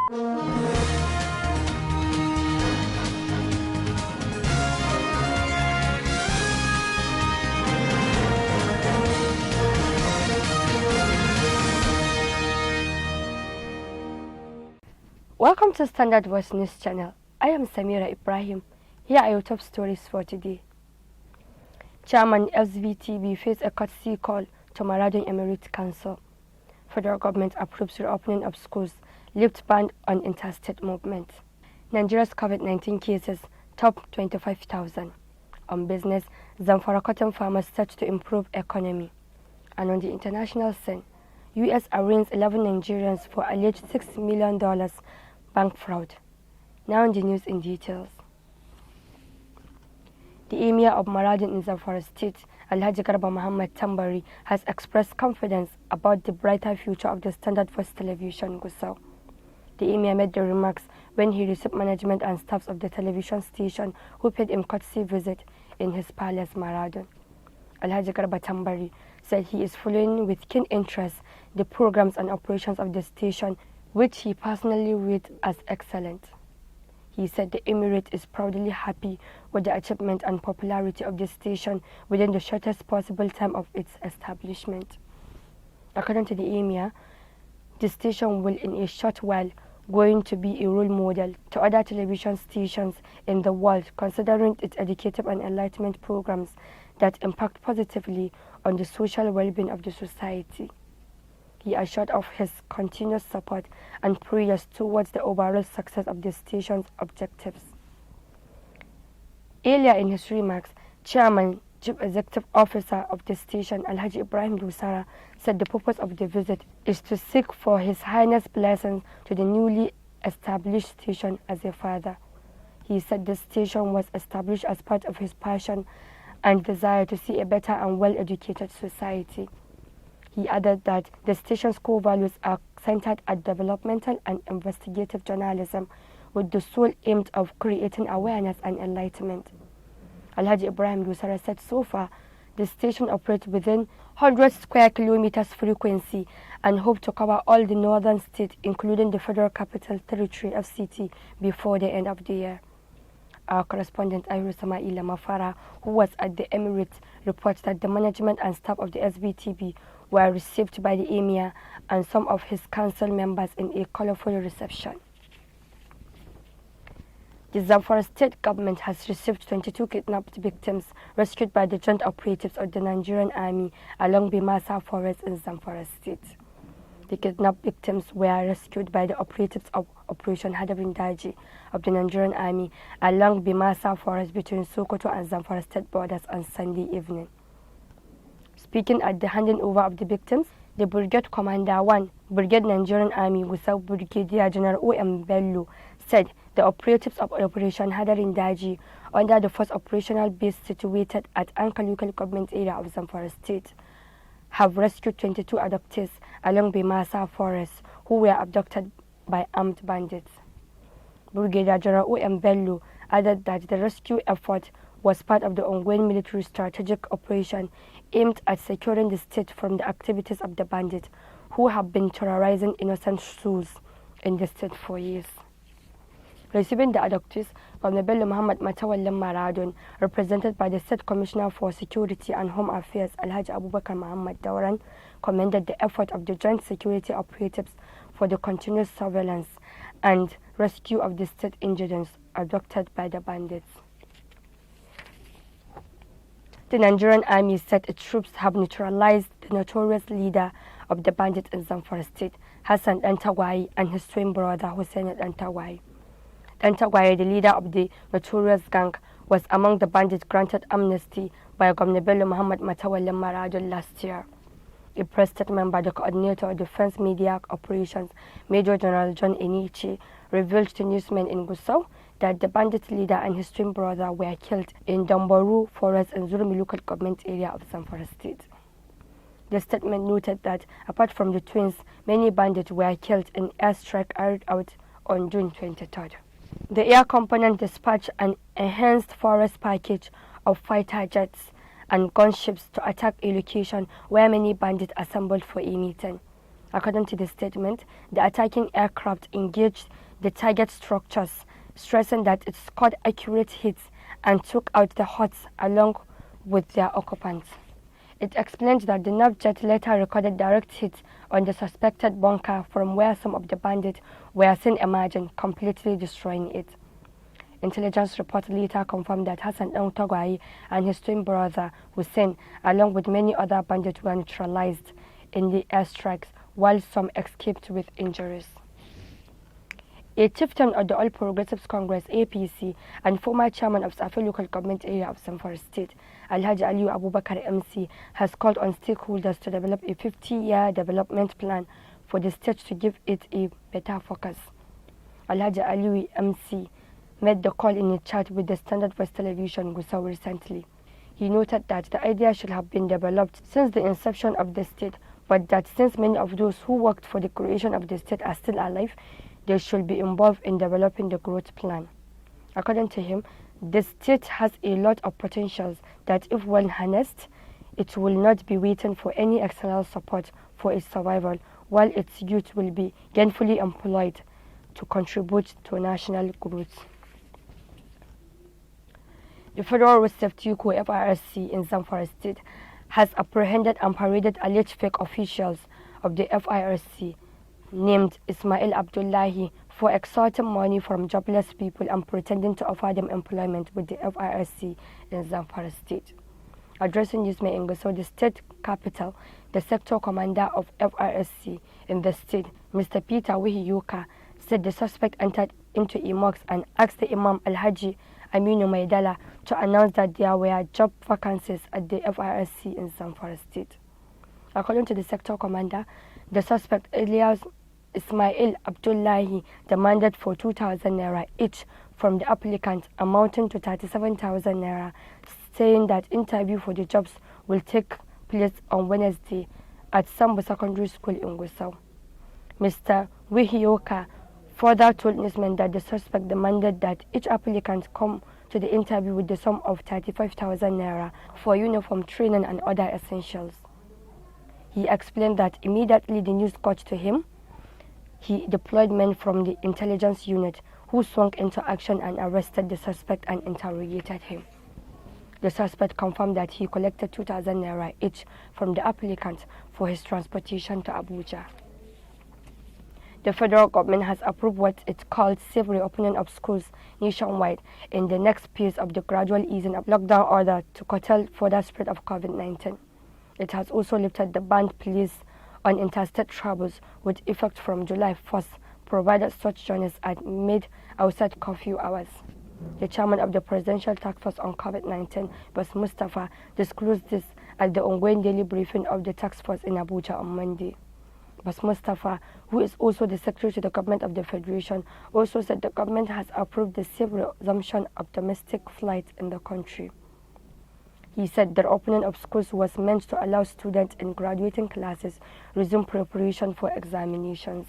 Welcome to Standard Voice News Channel. I am Samira Ibrahim. Here are your top stories for today. Chairman Svtv faced a courtesy call to Maradon Emirate Council. Federal government approves reopening of schools, lift ban on interstate movement. Nigeria's COVID-19 cases top 25,000. On business, Zamfara cotton farmers set to improve economy. And on the international scene, U.S. arraigns 11 Nigerians for alleged $6 million bank fraud. Now in the news in details. The Emir of Maradon in Zamfara State, Alhaji Garba Muhammad Tambari, has expressed confidence about the brighter future of the Standard Voice Television Gusau. The Emir made the remarks when he received management and staffs of the television station who paid him courtesy visit in his palace Maradon. Alhaji Garba Tambari said he is following with keen interest the programs and operations of the station, which he personally rated as excellent. He said the Emirate is proudly happy with the achievement and popularity of the station within the shortest possible time of its establishment. According to the Emir, the station will in a short while going to be a role model to other television stations in the world, considering its educative and enlightenment programs that impact positively on the social well-being of the society. He assured of his continuous support and prayers towards the overall success of the station's objectives. Earlier in his remarks, Chairman, Chief Executive Officer of the station, Alhaji Ibrahim Dusara, said the purpose of the visit is to seek for His Highness' blessings to the newly established station as a father. He said the station was established as part of his passion and desire to see a better and well-educated society. He added that the station's core values are centered at developmental and investigative journalism with the sole aim of creating awareness and enlightenment. Alhaji Ibrahim Dusara said so far, the station operates within 100 square kilometers frequency and hope to cover all the northern states, including the Federal Capital Territory FCT, before the end of the year. Our correspondent Ayuru Samaila Mafara, who was at the Emirates, reports that the management and staff of the SVTV were received by the Emir and some of his council members in a colorful reception. The Zamfara state government has received 22 kidnapped victims rescued by the joint operatives of the Nigerian Army along Bimasa Forest in Zamfara state. The kidnapped victims were rescued by the operatives of Operation Hadarin Daji of the Nigerian Army along Bimasa Forest between Sokoto and Zamfara state borders on Sunday evening. Speaking at the handing over of the victims, the Brigade Commander 1, Brigade Nigerian Army Gusau Brigadier General O.M. Bello, said the operatives of Operation Hadarin Daji, under the first operational base situated at Anka local government area of Zamfara state, have rescued 22 adoptees along Bimasa Forest who were abducted by armed bandits. Brigadier General O.M. Bello added that the rescue effort was part of the ongoing military strategic operation aimed at securing the state from the activities of the bandits who have been terrorizing innocent souls in the state for years. Receiving the adoptees, Governor Bello Muhammad Matawallan Maradon, represented by the State Commissioner for Security and Home Affairs Alhaji Abubakar Muhammad Dauran, commended the effort of the joint security operatives for the continuous surveillance and rescue of the state indigents abducted by the bandits. The Nigerian Army said its troops have neutralized the notorious leader of the bandits in Zamfara state, Hassan Dantagwai, and his twin brother Hussein Dantagwai. Dantagwai, the leader of the notorious gang, was among the bandits granted amnesty by Governor Bello Muhammad Matawallan Maradon last year. A press statement by the coordinator of Defense Media Operations, Major General John Enichi, revealed to newsmen in Gusau that the bandit leader and his twin brother were killed in Dambaru Forest and Zurmi local government area of Zamfara state. The statement noted that apart from the twins, many bandits were killed in airstrike carried out on June 23rd. The air component dispatched an enhanced forest package of fighter jets and gunships to attack a location where many bandits assembled for a meeting. According to the statement, the attacking aircraft engaged the target structures, stressing that it scored accurate hits and took out the hots along with their occupants. It explained that the nav jet later recorded direct hits on the suspected bunker from where some of the bandits were seen emerging, completely destroying it. Intelligence report later confirmed that Hassan El Togwai and his twin brother Hussein, along with many other bandits, were neutralized in the airstrikes, while some escaped with injuries. A chieftain of the All Progressives Congress (APC) and former chairman of Svtv local government area of Zamfara state, Alhaji Aliyu Abubakar MC, has called on stakeholders to develop a 50-year development plan for the state to give it a better focus. Alhaji Aliyu MC made the call in a chat with the Standard Voice Television Gusau recently. He noted that the idea should have been developed since the inception of the state, but that since many of those who worked for the creation of the state are still alive, they should be involved in developing the growth plan. According to him, the state has a lot of potentials that, if well harnessed, it will not be waiting for any external support for its survival, while its youth will be gainfully employed to contribute to national growth. The Federal Road Safety Corps (FRSC) in Zamfara State has apprehended and paraded alleged fake officials of the FRSC named Ismail Abdullahi for extorting money from jobless people and pretending to offer them employment with the FRSC in Zamfara State. Addressing newsmen in Gusau, the state capital, the sector commander of FRSC in the state, Mr. Peter Wihiyuka, said the suspect entered into a mosque and asked the Imam Alhaji Aminu Maidala to announce that there were job vacancies at the FRSC in Zamfara State. According to the sector commander, the suspect alias Ismail Abdullahi demanded for 2,000 naira each from the applicant, amounting to 37,000 naira, saying that interview for the jobs will take place on Wednesday at Sambo Secondary School in Gusau. Mr. Wihioka further told newsmen that the suspect demanded that each applicant come to the interview with the sum of 35,000 naira for uniform training and other essentials. He explained that immediately the news got to him, he deployed men from the intelligence unit who swung into action and arrested the suspect and interrogated him. The suspect confirmed that he collected 2,000 naira each from the applicant for his transportation to Abuja. The federal government has approved what it called safe reopening of schools nationwide in the next phase of the gradual easing of lockdown order to curtail further spread of COVID-19. It has also lifted the ban placed on interstate travels with effect from July 1st, provided such journeys are made outside curfew hours. The chairman of the Presidential Task Force on COVID-19, Bas Mustafa, disclosed this at the ongoing daily briefing of the task force in Abuja on Monday. Bas Mustafa, who is also the secretary to the government of the Federation, also said the government has approved the safe resumption of domestic flights in the country. He said the opening of schools was meant to allow students in graduating classes resume preparation for examinations.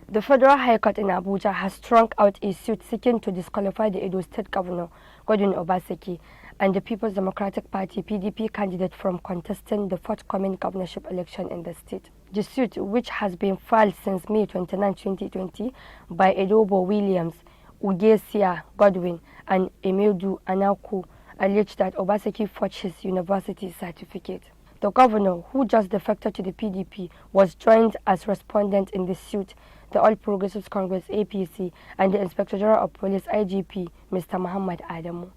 The Federal High Court in Abuja has strung out a suit seeking to disqualify the Edo State Governor, Godwin Obaseki, and the People's Democratic Party (PDP) candidate from contesting the forthcoming governorship election in the state. The suit, which has been filed since May 29, 2020 by Edobo Williams, Ugesia Godwin, and Emedu Anaku, alleged that Obaseki forged his university certificate. The governor, who just defected to the PDP, was joined as respondent in the suit, the All Progressives Congress (APC), and the Inspector General of Police (IGP), Mr. Muhammad Adamu.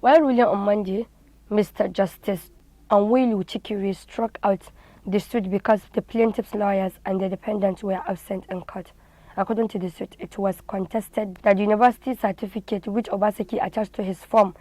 While ruling on Monday, Mr. Justice Anwilu Chikiri struck out the suit because the plaintiff's lawyers and the defendants were absent in court. According to the suit, it was contested that the university certificate which Obaseki attached to his form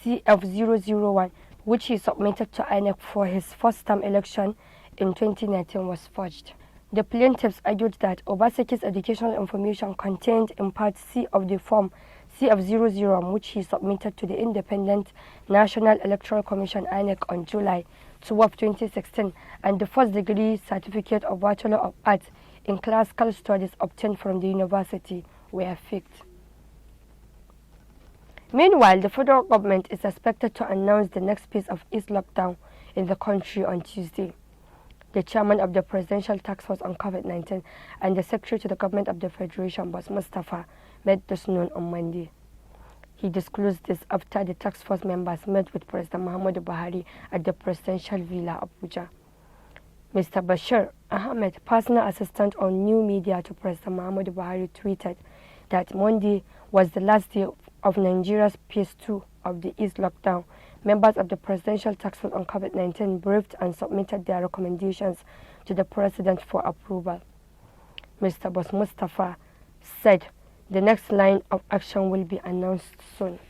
CF001, which he submitted to INEC for his first-term election in 2019, was forged. The plaintiffs argued that Obaseki's educational information contained in Part C of the form CF001, which he submitted to the Independent National Electoral Commission INEC on July 12, 2016, and the first-degree certificate of Bachelor of Arts in Classical Studies obtained from the university were faked. Meanwhile, the federal government is expected to announce the next phase of its lockdown in the country on Tuesday. the chairman of the Presidential Task Force on COVID-19 and the secretary to the government of the Federation, Boss Mustafa, made this known on Monday. He disclosed this after the task force members met with President Muhammadu Buhari at the Presidential Villa, Abuja. Mr. Bashir Ahmed, personal assistant on new media to President Muhammadu Buhari, tweeted that Monday was the last day of Nigeria's phase 2 of the East lockdown. Members of the Presidential Task Force on COVID-19 briefed and submitted their recommendations to the President for approval. Mr. Boss Mustafa said the next line of action will be announced soon.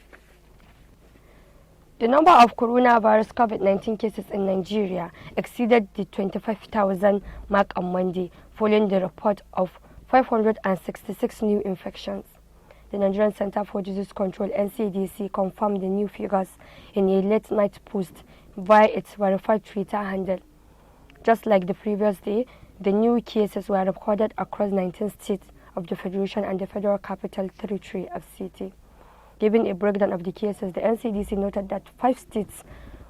The number of coronavirus COVID-19 cases in Nigeria exceeded the 25,000 mark on Monday, following the report of 566 new infections. The Nigerian Center for Disease Control (NCDC) confirmed the new figures in a late-night post via its verified Twitter handle. Just like the previous day, the new cases were recorded across 19 states of the Federation and the Federal Capital Territory (FCT). Giving a breakdown of the cases, the NCDC noted that 5 states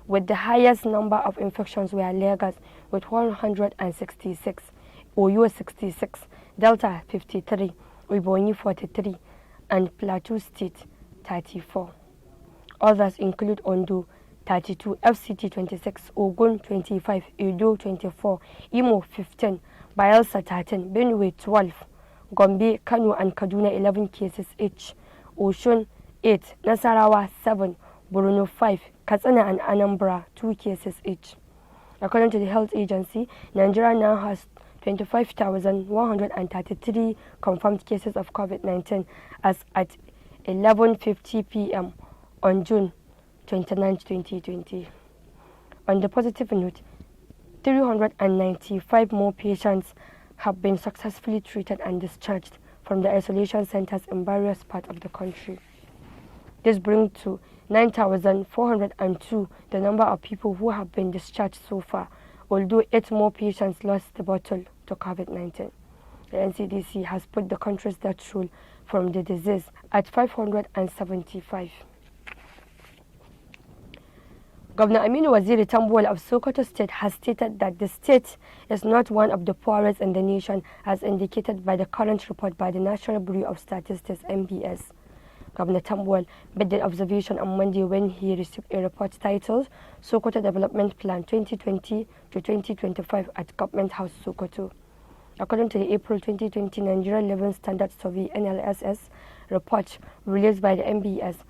with the highest number of infections were Lagos with 166, Oyo 66, Delta 53, Ebonyi 43, and Plateau State 34. Others include Ondo 32, FCT 26, Ogun 25, Edo 24, Imo 15, Bayelsa 13, Benue 12, Gombe, Kano and Kaduna 11 cases each, Osun 8, Nasarawa 7, Borno 5, Katsina and Anambra 2 cases each. According to the health agency, Nigeria now has 25,133 confirmed cases of COVID-19 as at 11:50 p.m. on June 29, 2020. On the positive note, 395 more patients have been successfully treated and discharged from the isolation centers in various parts of the country. This brings to 9,402 the number of people who have been discharged so far, although 8 more patients lost the battle to COVID-19. The NCDC has put the country's death toll from the disease at 575. Governor Aminu Waziri Tambuwal of Sokoto State has stated that the state is not one of the poorest in the nation, as indicated by the current report by the National Bureau of Statistics (NBS). Governor Tambuwal made the observation on Monday when he received a report titled Sokoto Development Plan 2020 to 2025 at Government House, Sokoto. According to the April 2020 Nigerian Living Standards Survey (NLSS) report released by the NBS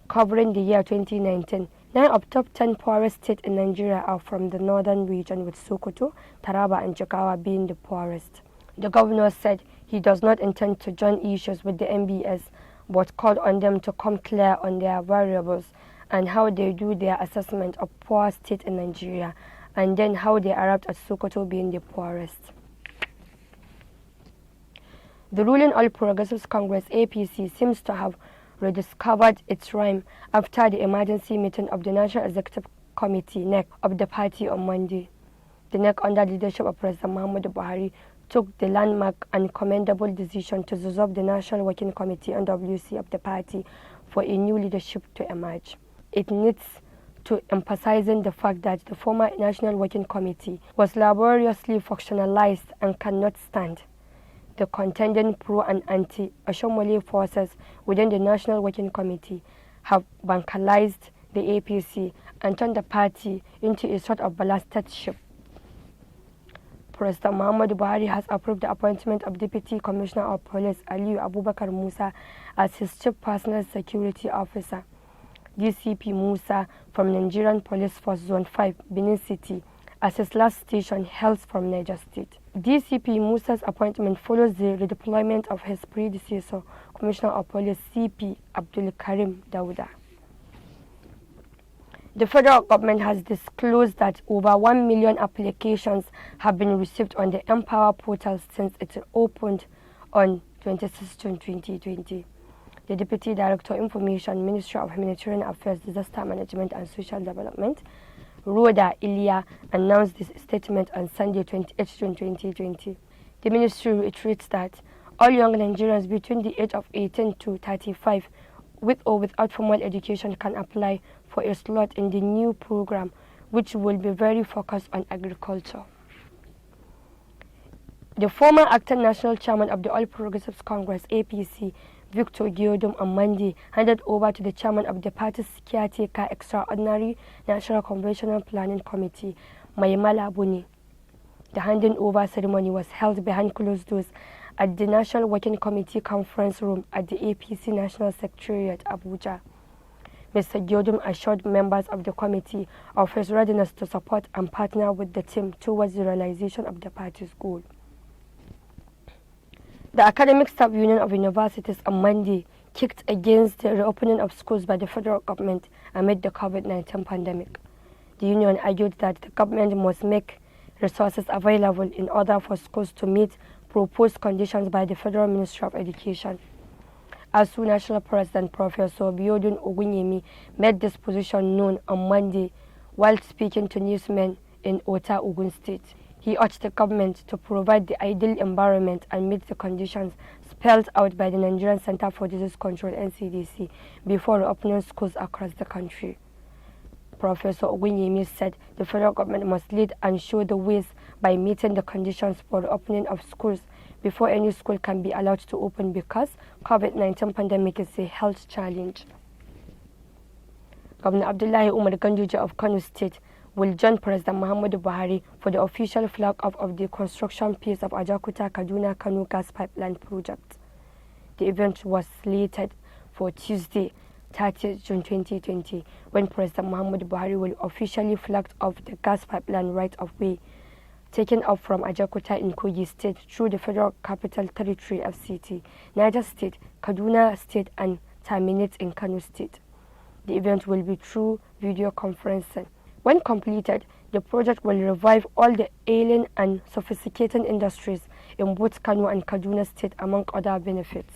covering the year 2019, 9 of top 10 poorest states in Nigeria are from the northern region, with Sokoto, Taraba and Jigawa being the poorest. The governor said he does not intend to join issues with the NBS, but called on them to come clear on their variables and how they do their assessment of poor state in Nigeria, and then how they arrived at Sokoto being the poorest. The ruling All Progressives Congress (APC) seems to have rediscovered its rhyme after the emergency meeting of the National Executive Committee (NEC) of the party on Monday. The NEC, under the leadership of President Muhammadu Buhari, took the landmark and commendable decision to dissolve the National Working Committee (NWC) of the party for a new leadership to emerge. It needs to emphasizing the fact that the former National Working Committee was laboriously factionalized and cannot stand. The contending pro and anti-Ashomole forces within the National Working Committee have bancalized the APC and turned the party into a sort of ballasted ship. President Muhammadu Buhari has approved the appointment of Deputy Commissioner of Police ASUU Abubakar Musa as his Chief Personal Security Officer. DCP Musa from Nigerian Police Force Zone 5, Benin City, as his last station hails from Niger State. DCP Musa's appointment follows the redeployment of his predecessor, Commissioner of Police CP Abdul Karim Dauda. The federal government has disclosed that over 1 million applications have been received on the Empower portal since it opened on 26 June 2020. The Deputy Director, Information, Ministry of Humanitarian Affairs, Disaster Management and Social Development, Rhoda Ilya, announced this statement on Sunday, 28 June 2020. The ministry reiterates that all young Nigerians between the age of 18 to 35 with or without formal education can apply for a slot in the new program, which will be very focused on agriculture. The former acting national chairman of the All Progressives Congress (APC), Victor Godwin Obaseki, handed over to the chairman of the party's caretaker Extraordinary National Conventional Planning Committee, Maimala Buni. The handing over ceremony was held behind closed doors at the National Working Committee Conference Room at the APC National Secretariat, Abuja. Mr. Godwin assured members of the committee of his readiness to support and partner with the team towards the realization of the party's goal. The Academic Staff Union of Universities on Monday kicked against the reopening of schools by the federal government amid the COVID-19 pandemic. The union argued that the government must make resources available in order for schools to meet proposed conditions by the Federal Ministry of Education. ASUU National President Professor Biodun Ogunyemi made this position known on Monday while speaking to newsmen in Ota, Ogun State. He urged the government to provide the ideal environment and meet the conditions spelled out by the Nigerian Center for Disease Control (NCDC) before reopening schools across the country. Professor Ogunyemi said the federal government must lead and show the ways by meeting the conditions for the opening of schools before any school can be allowed to open because COVID-19 pandemic is a health challenge. Governor Abdullahi Umar Ganduje of Kano State will join President Muhammadu Buhari for the official flag-off of the construction phase of Ajaokuta-Kaduna-Kano gas pipeline project. The event was slated for Tuesday, 30 June 2020, when President Muhammadu Buhari will officially flag off the gas pipeline right-of-way taken up from Ajaokuta in Kogi State through the Federal Capital Territory (FCT), Niger State, Kaduna State, and terminate in Kano State. The event will be through video conferencing. When completed, the project will revive all the ailing and sophisticated industries in both Kano and Kaduna State, among other benefits.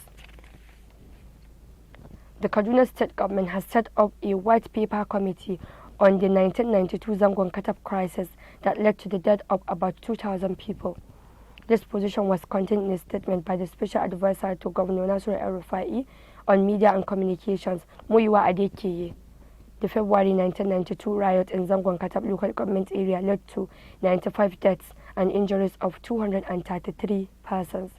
The Kaduna State government has set up a white paper committee on the 1992 Zangon Katab crisis that led to the death of about 2,000 people. This position was contained in a statement by the Special Advisor to Governor Nasiru El-Rufai on Media and Communications, Muyiwa Adekeye. The February 1992 riot in Zangon Katab local government area led to 95 deaths and injuries of 233 persons.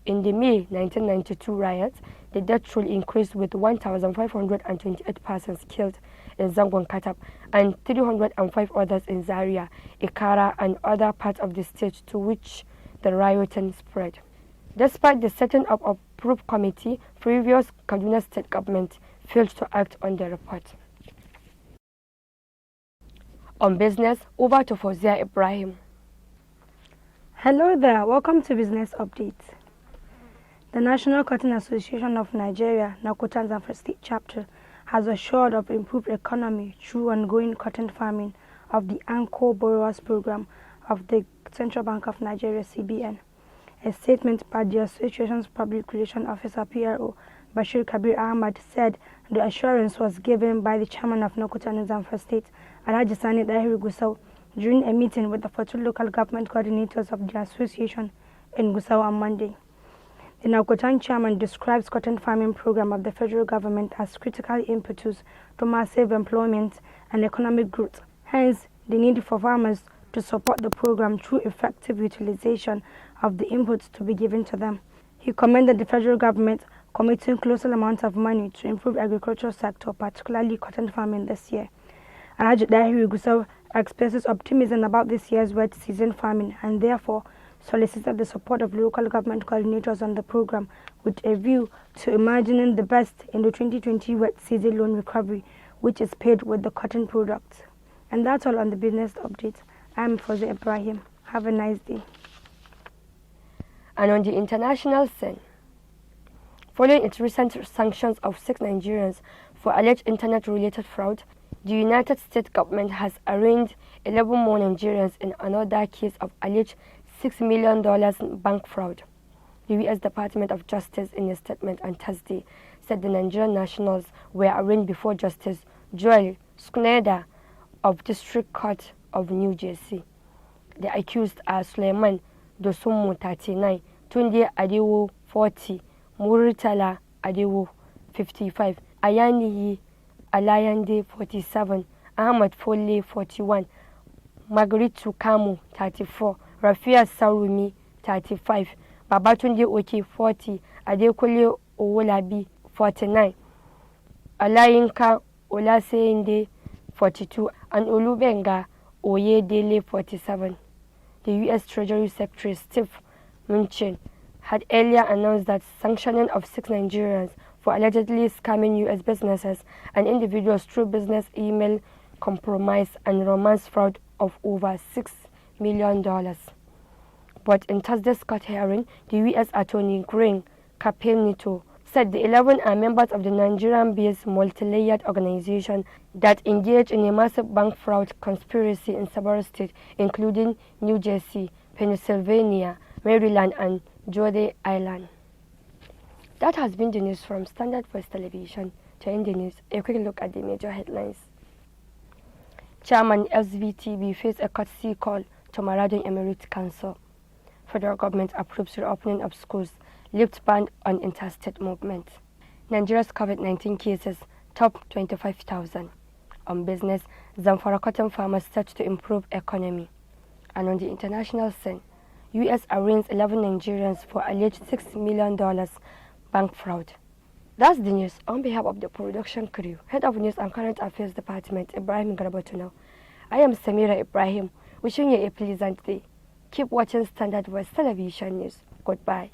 In the May 1992 riots, the death toll increased with 1,528 persons killed in Zangon Katab and 305 others in Zaria, Ikara, and other parts of the state to which the rioting spread. Despite the setting up of proof committee, previous Kaduna State government failed to act on the report. On business, over to Fozia Ibrahim. Hello there, welcome to Business Updates. The National Cotton Association of Nigeria, Sokoto Zamfara State Chapter, has assured of improved economy through ongoing cotton farming of the Anchor Borrowers Program of the Central Bank of Nigeria, CBN. A statement by the association's Public Relations Officer, PRO, Bashir Kabir Ahmad, said the assurance was given by the chairman of Sokoto Zamfara State, Alhaji Sani Dahiru Gusau, during a meeting with the 14 local government coordinators of the association in Gusau on Monday. The Sokoto chairman describes cotton farming program of the federal government as critical impetus to massive employment and economic growth. Hence, the need for farmers to support the program through effective utilization of the inputs to be given to them. He commended the federal government committing colossal amounts of money to improve agricultural sector, particularly cotton farming this year. Alhaji Dahiru Gusau expresses optimism about this year's wet season farming and therefore solicited the support of local government coordinators on the program with a view to imagining the best in the 2020 wet season loan recovery, which is paid with the cotton products. And that's all on the business update. I'm Fozia Ibrahim. Have a nice day. And on the international scene, following its recent sanctions of 6 Nigerians for alleged internet-related fraud, the United States government has arraigned 11 more Nigerians in another case of alleged $6 million bank fraud. The U.S. Department of Justice, in a statement on Thursday, said the Nigerian nationals were arraigned before Justice Joel Schneider of District Court of New Jersey. The accused are Suleiman Dosunmu, 39, Tunde Adewo, 40, Muritala Adewo, 55, Ayaniyi Alayande, 47, Ahmad Folle, 41, Marguerite Kamu, 34, Rafia Sarumi, 35, Babatunde Oke, 40, Adekunle Owolabi, 49, Olayinka Olaseyinde, 42, and Olubenga Oyedele, 47. The U.S. Treasury Secretary Steve Mnuchin had earlier announced that sanctioning of 6 Nigerians for allegedly scamming U.S. businesses and individuals through business email compromise and romance fraud of over $6 million. But in Thursday's court hearing, the U.S. Attorney Green Capelnito said the 11 are members of the Nigerian-based multi-layered organization that engaged in a massive bank fraud conspiracy in several states, including New Jersey, Pennsylvania, Maryland, and Rhode Island. That has been the news from Standard Voice Television. To end the news, a quick look at the major headlines. Chairman Svtv faced a courtesy call to Maradon Emirate Council. Federal government approves reopening of schools, lifts ban on interstate movement. Nigeria's COVID-19 cases top 25,000. On business, Zamfara cotton farmers start to improve economy. And on the international scene, U.S. arraigns 11 Nigerians for alleged $6 million bank fraud. That's the news. On behalf of the production crew, Head of News and Current Affairs Department, Ibrahim Garabatuno, I am Samira Ibrahim, wishing you a pleasant day. Keep watching Standard Voice Television News. Goodbye.